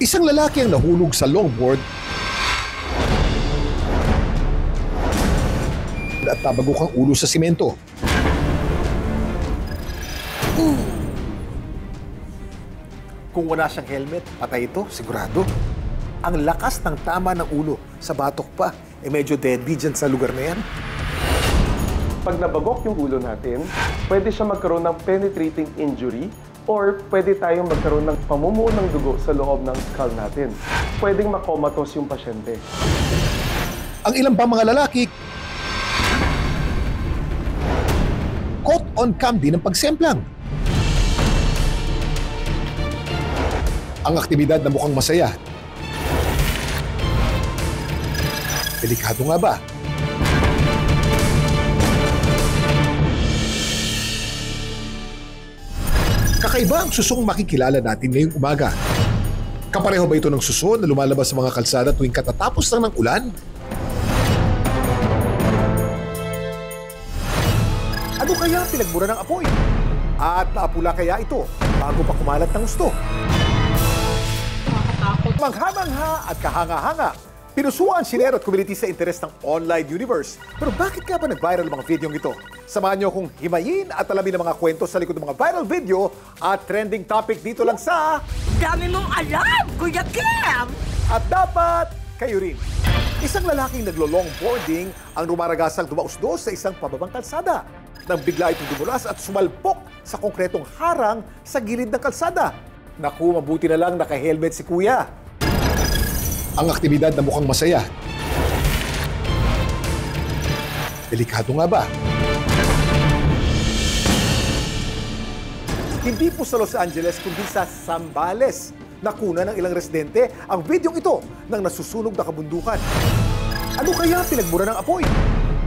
Isang lalaki ang nahulog sa longboard at nabagok ang ulo sa simento. Kung wala siyang helmet, patay ito, sigurado. Ang lakas ng tama ng ulo sa batok pa, medyo deadly dyan sa lugar na yan. Pag nabagok yung ulo natin, pwede siya magkaroon ng penetrating injury or pwede tayong magkaroon ng pamumuo ng dugo sa loob ng skull natin. Pwedeng makomatos yung pasyente. Ang ilang pa mga lalaki, caught on cam din ang pagsemplang. Ang aktibidad na mukhang masaya. Delikado nga ba? Kakaiba ang susong makikilala natin ngayong umaga. Kapareho ba ito ng suso na lumalabas sa mga kalsada tuwing katatapos lang ng ulan? Ano kaya pinagmura ng apoy? At naapula kaya ito bago pa kumalat ng gusto? Mangha-mangha at kahanga-hanga. Pinusuan sinero at community sa interes ng online universe. Pero bakit nga ba nag-viral mga videong ito? Samahan niyo akong himayin at alamin ang mga kwento sa likod ng mga viral video at trending topic dito lang sa... Dami mong alam, Kuya Kim! At dapat kayo rin. Isang lalaking naglo-longboarding ang rumaragasang dumausdos sa isang pababang kalsada. Nang bigla itong dumulas at sumalpok sa konkretong harang sa gilid ng kalsada. Naku, mabuti na lang naka-helmet si Kuya. Ang aktibidad na mukhang masaya. Delikado nga ba? Hindi po sa Los Angeles kundi sa Zambales. Nakuna ng ilang residente ang videong ito ng nasusunog na kabundukan. Ano kaya pinagmura ng apoy?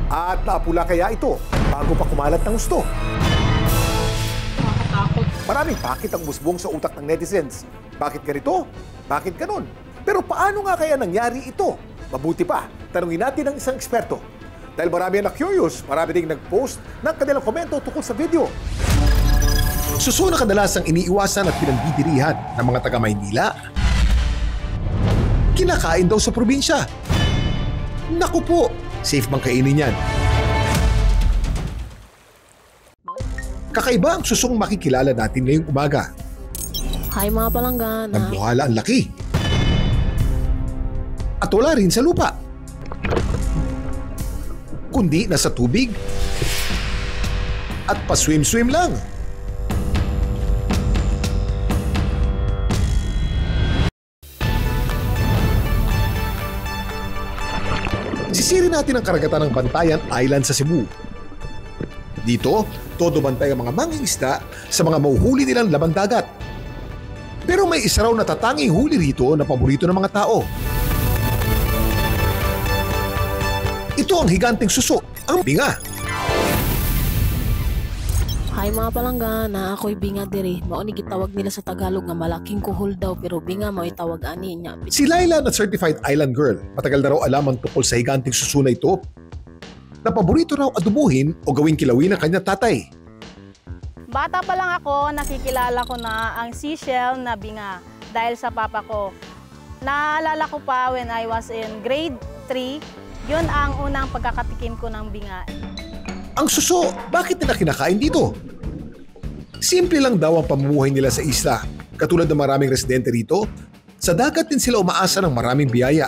At naapula kaya ito bago pa kumalat ng gusto? Maraming bakit ang musbong sa utak ng netizens. Bakit ganito? Bakit ganon? Pero paano nga kaya nangyari ito? Mabuti pa, tanungin natin ng isang eksperto. Dahil marami na curious, marami ding nag-post ng kanilang komento tungkol sa video. Suso na kadalasang iniiwasan at pinagdidirihan ng mga taga-Maynila. Kinakain daw sa probinsya. Naku po, safe bang kainin yan? Kakaiba ang susong makikilala natin ngayong umaga. Hi mga palanggana. Nagbuhala ang laki. At wala rin sa lupa. Kundi nasa tubig at pa-swim-swim lang. Sisirin natin ang karagatan ng Bantayan Island sa Cebu. Dito, todo bantay ang mga mangingisda sa mga mauhuli nilang laman dagat. Pero may isa raw na tatanging huli rito na paborito ng mga tao. Ito ang higanteng suso, ang binga. Hi mga palanggana, ako'y binga diri. Mao ni gitawag nila sa Tagalog nga malaking kuhol daw pero binga mo itawag ani niya. Si Laila na certified island girl. Matagal na raw alam ang tungkol sa higanteng suso na ito. Na paborito raw adubuhin o gawing kilawin ng kanyang tatay. Bata pa lang ako, nakikilala ko na ang seashell na binga dahil sa papa ko. Naalala ko pa when I was in grade 3, yun ang unang pagkakatikim ko ng binga. Ang suso, bakit nila kinakain dito? Simple lang daw ang pamumuhay nila sa isla. Katulad ng maraming residente rito, sa dagat din sila umaasa ng maraming biyaya.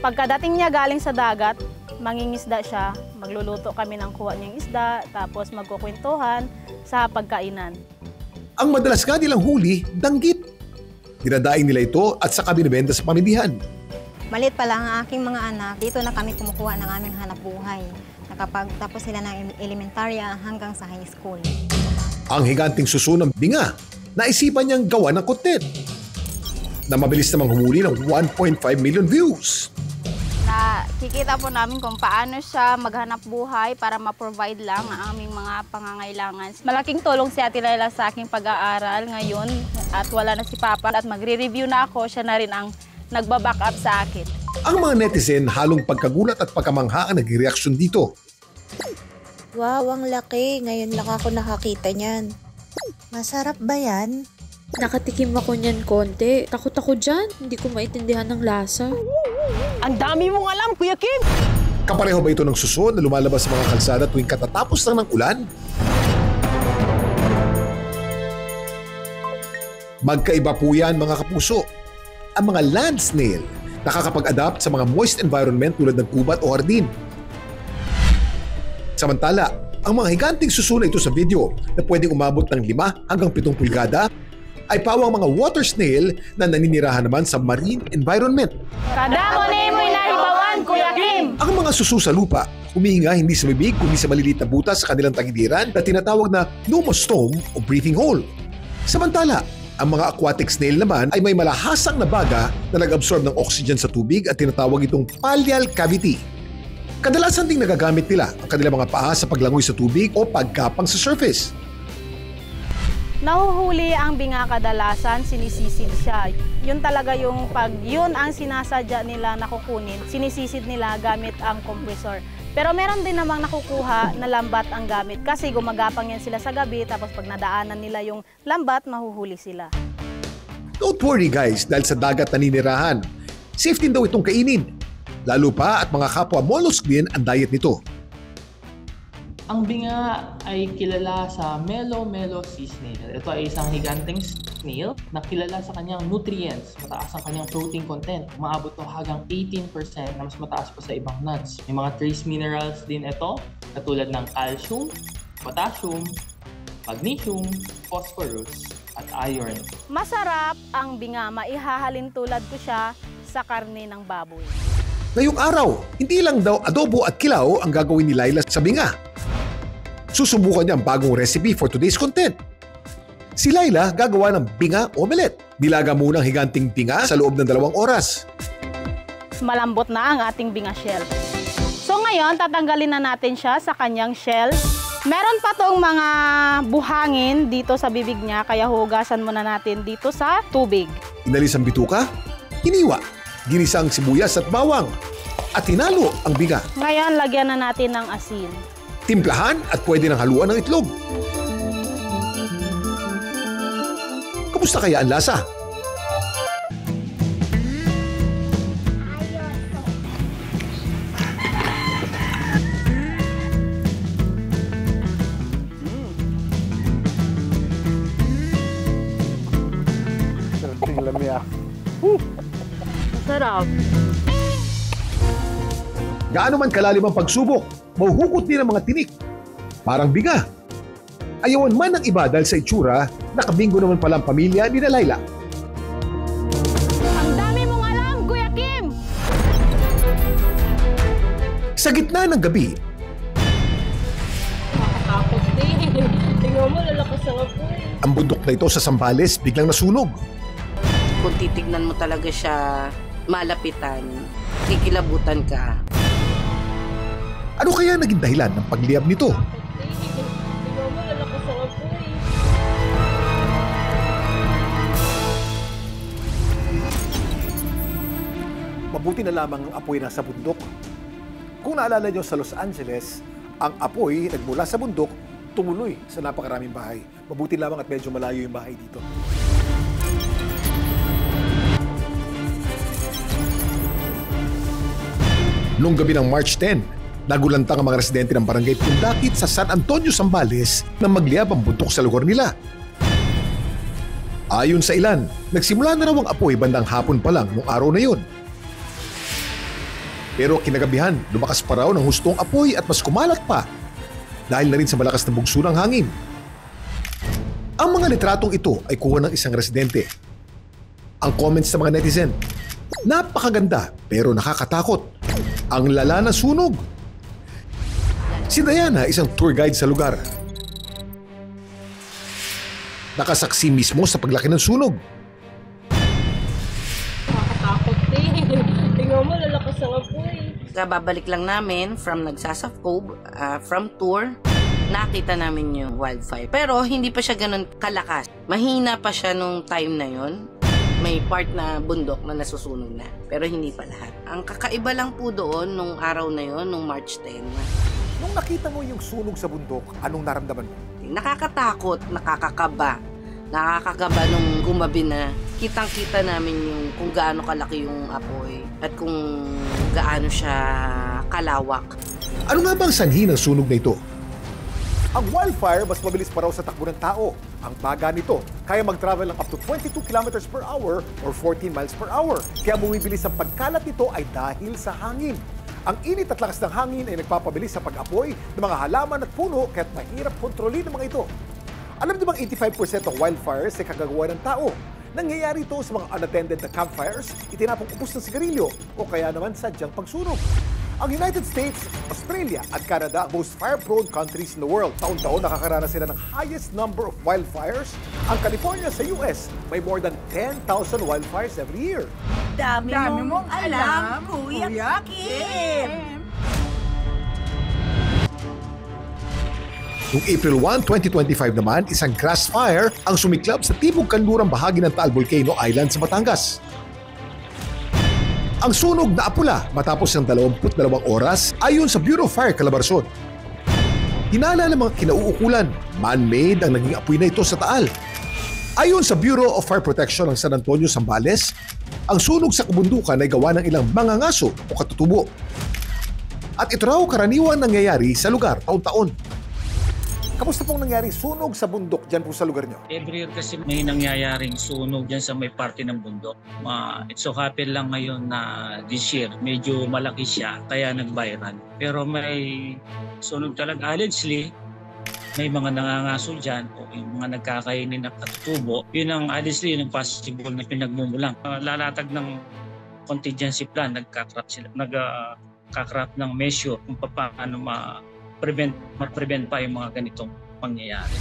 Pagkadating niya galing sa dagat, mangingisda siya, magluluto kami ng kuha niyang isda, tapos magkukwentuhan sa pagkainan. Ang madalas nga nilang huli, danggit. Dinadaing nila ito at saka binibenta sa pamilihan. Maliit pa lang ang aking mga anak, dito na kami kumukuha ng aming hanap buhay. Nakapagtapos sila ng elementarya hanggang sa high school. Ang higanting suso ng binga, naisipan niyang gawa ng content na mabilis namang humuli ng 1.5 million views. Nakikita po namin kung paano siya maghanap buhay para ma-provide lang ang aming mga pangangailangan. Malaking tulong si Ate Laila sa aking pag-aaral ngayon at wala na si Papa at magre-review na ako, siya na rin ang nagbaback up sa akin. Ang mga netizen halong pagkagulat at pagkamangha ang nagreaksyon dito. Wow, ang laki. Ngayon lang ako nakakita niyan. Masarap ba yan? Nakatikim ako niyan konti. Takot ako dyan. Hindi ko maintindihan ng lasa. Ang dami mong alam, Kuya Kim! Kapareho ba ito ng suso na lumalabas sa mga kalsada tuwing katatapos lang ng ulan? Magkaiba po yan mga kapuso. Ang mga land snail nakakapag-adapt sa mga moist environment tulad ng gubat o hardin. Samantala, ang mga higanting suso na ito sa video na pwedeng umabot ng 5 hanggang 7 pulgada ay pawang mga water snail na naninirahan naman sa marine environment. Kadamo ni mo'y nalibawan, Kuya Kim! Ang mga suso sa lupa, humihinga hindi sa bibig kundi sa maliliit na butas sa kanilang tagiliran na tinatawag na pneumostome o breathing hole. Samantala, ang mga aquatic snail naman ay may malahasang na baga na nag-absorb ng oxygen sa tubig at tinatawag itong pallial cavity. Kadalasan ding nagagamit nila ang kanilang mga paa sa paglangoy sa tubig o pagkapang sa surface. Nahuhuli ang binga kadalasan, sinisisid siya. Yun talaga yung pag yun ang sinasadya nila na kukunin, sinisisid nila gamit ang compressor. Pero meron din namang nakukuha na lambat ang gamit kasi gumagapang yan sila sa gabi tapos pag nadaanan nila yung lambat, mahuhuli sila. Don't worry guys, dahil sa dagat naninirahan, safe din daw itong kainin. Lalo pa at mga kapwa mollusk din ang diet nito. Ang binga ay kilala sa Melo sea snail. Ito ay isang higanting snail na kilala sa kanyang nutrients. Mataas ang kanyang protein content. Umaabot to hanggang 18% na mas mataas pa sa ibang nuts. May mga trace minerals din ito katulad ng calcium, potassium, magnesium, phosphorus, at iron. Masarap ang binga, maihahalin tulad ko siya sa karne ng baboy. Ngayong araw, hindi lang daw adobo at kilaw ang gagawin ni Laila sa binga. Susubukan niya ang bagong recipe for today's content. Si Laila gagawa ng binga omelette. Nilaga muna ang higanting binga sa loob ng 2 oras. Malambot na ang ating binga shell. So ngayon, tatanggalin na natin siya sa kanyang shell. Meron pa tong mga buhangin dito sa bibig niya, kaya hugasan muna natin dito sa tubig. Inalis ang bituka, hiniwa, ginisa ang sibuyas at bawang, at hinalo ang binga. Ngayon, lagyan na natin ng asin. Timplahan at pwede nang haluan ng itlog. Kamusta kaya ang lasa? Masarap. Gaano man kalalim ang pagsubok, mahuhugot din ang mga tinik. Parang biga. Ayawan man ng iba dahil sa itsura, nakabingo naman pala ang pamilya ni Laila. Ang dami mong alam, Kuya Kim! Sa gitna ng gabi, Nakakatakot din. Tingnan mo, lalakas ang apoy. ang bundok na ito sa Zambales biglang nasunog. Kung titignan mo talaga siya malapitan, kikilabutan ka. Ano kaya naging dahilan ng pagliyab nito? Tingnan mo, lalakas ang apoy. Mabuti na lamang ang apoy nasa bundok. Kung naalala nyo sa Los Angeles, ang apoy nagmula sa bundok, tumuloy sa napakaraming bahay. Mabuti lamang at medyo malayo yung bahay dito. Noong gabi ng March 10, nagulantang ang mga residente ng barangay Pundakit sa San Antonio, Zambales na magliyab ang bundok sa lugar nila. Ayon sa ilan, nagsimula na raw ang apoy bandang hapon pa lang noong araw na yun. Pero kinagabihan, lumakas pa raw ng hustong apoy at mas kumalat pa dahil na rin sa malakas na bugso ng hangin. Ang mga litratong ito ay kuha ng isang residente. Ang comments ng mga netizen, napakaganda pero nakakatakot. Ang lala na sunog. Si Diana, isang tour guide sa lugar. Nakasaksi mismo sa paglaki ng sunog. Nakakatakot din. Tingnan mo, lalakas ang apoy. Babalik lang namin from Nagsasaf Cove, from tour, nakita namin yung wildfire. Pero hindi pa siya ganun kalakas. Mahina pa siya nung time na yon. May part na bundok na nasusunog na, pero hindi pa lahat. Ang kakaiba lang po doon nung araw na yon, nung March 10. Nung nakita mo yung sunog sa bundok, anong naramdaman mo? Nakakatakot, nakakakaba, Nakakagaba nung gumabi na kitang-kita namin yung kung gaano kalaki yung apoy at kung gaano siya kalawak. Ano nga bang sanhi ng sunog na ito? Ang wildfire mas mabilis pa raw sa takbo ng tao. Ang baga nito, kaya mag-travel ng up to 22 kilometers per hour or 14 miles per hour. Kaya bumibilis ang pagkalat nito ay dahil sa hangin. Ang init at lakas ng hangin ay nagpapabilis sa pag-apoy ng mga halaman at puno kaya't mahirap kontrolin ng mga ito. Alam niyo bang 85% ng wildfires ay kagagawa ng tao? Nangyayari ito sa mga unattended na campfires, itinapong ubos ng sigarilyo o kaya naman sadyang pagsunog. Ang United States, Australia at Canada ang most fire-prone countries in the world. Taon-taon nakakaranas sila ng highest number of wildfires. Ang California sa US may more than 10,000 wildfires every year. Dami mong alam, Kuya Kim! Noong April 1, 2025 naman, isang grass fire ang sumiklab sa timog kanlurang bahagi ng Taal Volcano Island sa Batangas. Ang sunog naapula matapos ng 22 oras ayon sa Bureau of Fire Calabarzon. Hinala ng mga kinauukulan, man-made ang naging apoy na ito sa Taal. Ayon sa Bureau of Fire Protection ng San Antonio, Zambales, ang sunog sa kabundukan ay gawa ng ilang mangangaso o katutubo. At ito raw karaniwang nangyayari sa lugar taon-taon. Kamusta pong nangyari sunog sa bundok dyan po sa lugar nyo? Every year kasi may nangyayaring sunog dyan sa may parte ng bundok. It so happen lang ngayon na this year, medyo malaki siya, kaya nag-viral. Pero may sunog talaga. Allegedly, may mga nangangaso dyan o yung mga nagkakainin na katutubo. Yun ang allegedly, yung possible na pinagmumulang. Lalatag ng contingency plan, nagkakrap ng measure kung paano ma-prevent pa yung mga ganitong pangyayari.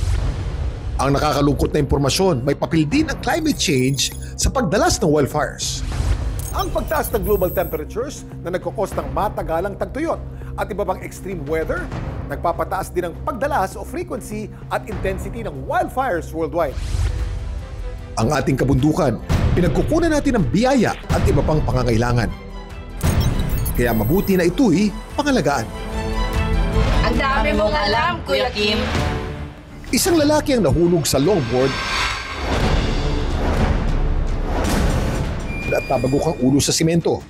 Ang nakakalungkot na impormasyon, may papel din ang climate change sa pagdalas ng wildfires. Ang pagtaas ng global temperatures na nagkukos ng matagalang tagtuyot at iba pang extreme weather, nagpapataas din ang pagdalas o frequency at intensity ng wildfires worldwide. Ang ating kabundukan, pinagkukunan natin ng biyaya at iba pang pangangailangan. Kaya mabuti na ito'y pangalagaan. Ang dami mong alam, Kuya Kim! Isang lalaki ang nahulog sa longboard at nabagok ang ulo sa simento.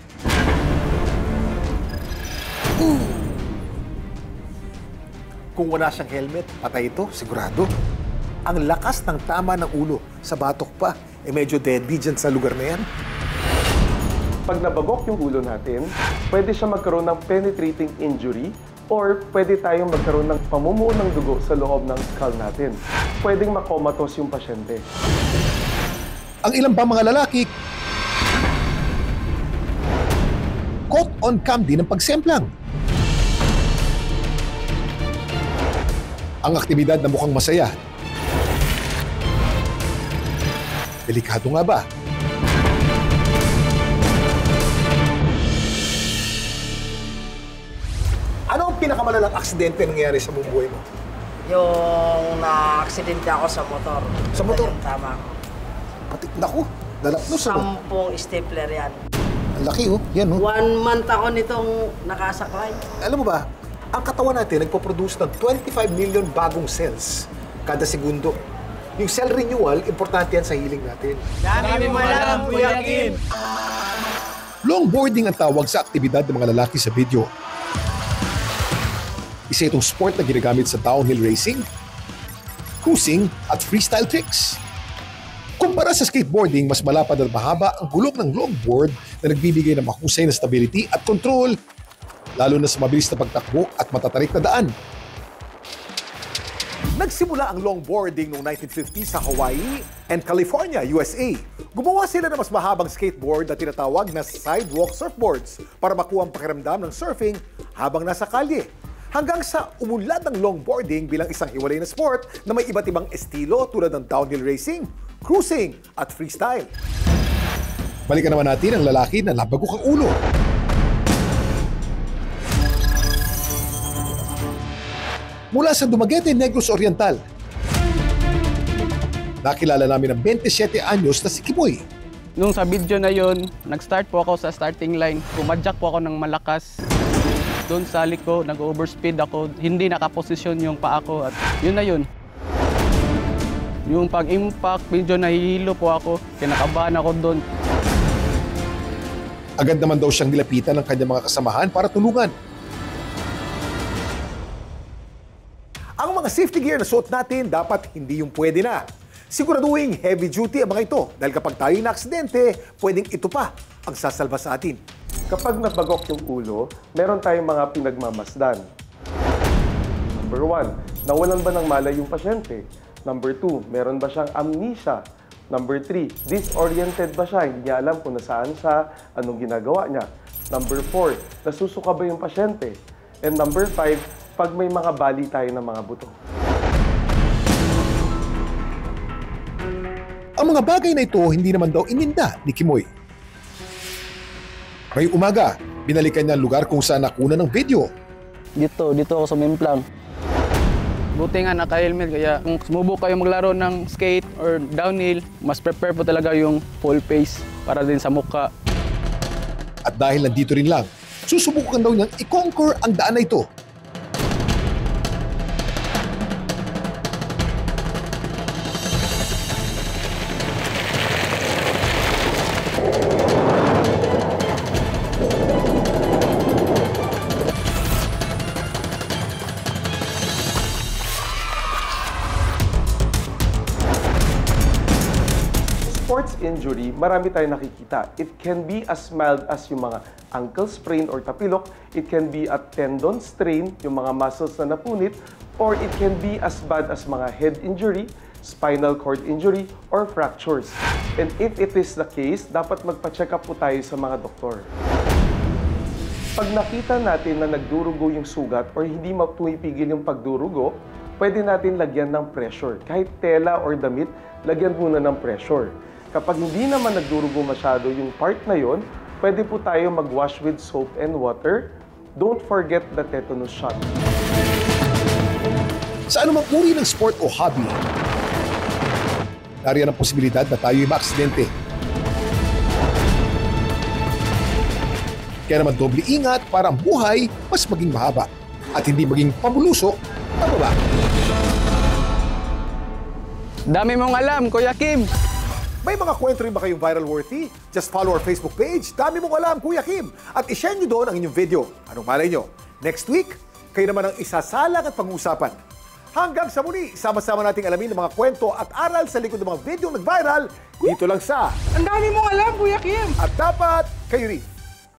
Kung wala siyang helmet, patay ito, sigurado. Ang lakas ng tama ng ulo sa batok pa, medyo deadly dyan sa lugar na yan. Pag nabagok yung ulo natin, pwede siya magkaroon ng penetrating injury or pwede tayong magkaroon ng pamumuo ng dugo sa loob ng skull natin. Pwedeng makomatos yung pasyente. Ang ilang pa mga lalaki, caught on cam din ang pagsemplang. Ang aktibidad na mukhang masaya. Delikado nga ba? Ano ang pinakamalalang aksidente nangyari sa buong buhay mo? Yung na-aksidente ako sa motor. Sa motor? Tama ko. Pati, naku, dalapnos. 10 stapler yan. Ang laki oh, yan oh. 1 month ako nitong nakasakay. Alam mo ba, ang katawan natin nagpo-produce ng 25 million bagong cells kada segundo. Yung cell renewal, importante yan sa healing natin. Dami mo alam, Kuya Kim! Longboarding ang tawag sa aktibidad ng mga lalaki sa video. Isa itong sport na ginagamit sa downhill racing, cruising at freestyle tricks. Kumpara sa skateboarding, mas malapad at mahaba ang gulong ng longboard na nagbibigay ng mahusay na stability at control, lalo na sa mabilis na pagtakbo at matatarik na daan. Nagsimula ang longboarding noong 1950 sa Hawaii and California, USA. Gumawa sila ng mas mahabang skateboard na tinatawag na sidewalk surfboards para makuha ang pakiramdam ng surfing habang nasa kalye. Hanggang sa umunlad ng longboarding bilang isang hiwalay na sport na may iba't ibang estilo tulad ng downhill racing, cruising at freestyle. Balikan naman natin ang lalaki na nabagok ang ulo. Mula sa Dumaguete, Negros Oriental. Nakilala namin ang 27 anyos na si Kimoy. Nung sa video na yon, nag-start po ako sa starting line. Pumadyak po ako ng malakas. Doon sa liko, nag-overspeed ako. Hindi nakaposisyon yung paa ko at yun na yun. Yung pag-impact, medyo nahihilo po ako. Kinakabahan ako doon. Agad naman daw siyang nilapitan ng kanyang mga kasamahan para tulungan. Ang mga safety gear na suot natin dapat hindi yung pwede na. Siguraduhin heavy duty ang mga ito dahil kapag tayo'y na-aksidente, pwedeng ito pa ang sasalba sa atin. Kapag nabagok yung ulo, meron tayong mga pinagmamasdan. Number 1, nawalan ba ng malay yung pasyente? Number 2, meron ba siyang amnesia? Number 3, disoriented ba siya? Hindi niya alam kung nasaan siya, anong ginagawa niya. Number 4, nasusuka ba yung pasyente? And number 5, pag may mga bali tayo ng mga buto. Ang mga bagay na ito hindi naman daw ininda ni Kimoy. May umaga, binalikan niya ang lugar kung saan nakuna ng video. Dito ako sa Mimplang. Buti nga naka-helmet, kaya kung sumubok kayo maglaro ng skate or downhill, mas prepare po talaga yung full face para din sa mukha. At dahil nandito rin lang, susubukan daw niyang i-conquer ang daan na ito. Sports injury, marami tayong nakikita. It can be as mild as yung mga ankle sprain or tapilok. It can be a tendon strain, yung mga muscles na napunit. Or it can be as bad as mga head injury, spinal cord injury, or fractures. And if it is the case, dapat magpa-check up po tayo sa mga doktor. Pag nakita natin na nagdurugo yung sugat or hindi mapumipigil yung pagdurugo, pwede natin lagyan ng pressure. Kahit tela or damit, lagyan muna ng pressure. Kapag hindi naman nagdurugo masyado yung part na yon, pwede po tayo mag-wash with soap and water. Don't forget the tetanus shot. Sa anumang uri ng sport o hobby, nariyan ang posibilidad na tayo'y maaksidente. Kaya naman doble ingat para ang buhay mas maging mahaba at hindi maging pamulusok pababa. Dami mong alam, Kuya Kim! May mga kwento rin ba kayong viral worthy? Just follow our Facebook page, Dami Mong Alam, Kuya Kim. At ishare nyo doon ang inyong video. Anong malay nyo? Next week, kayo naman ang isasalang at pag-uusapan. Hanggang sa muli, sama-sama nating alamin ang mga kwento at aral sa likod ng mga video nag-viral dito lang sa Ang dami mong alam, Kuya Kim! At dapat kayo rin.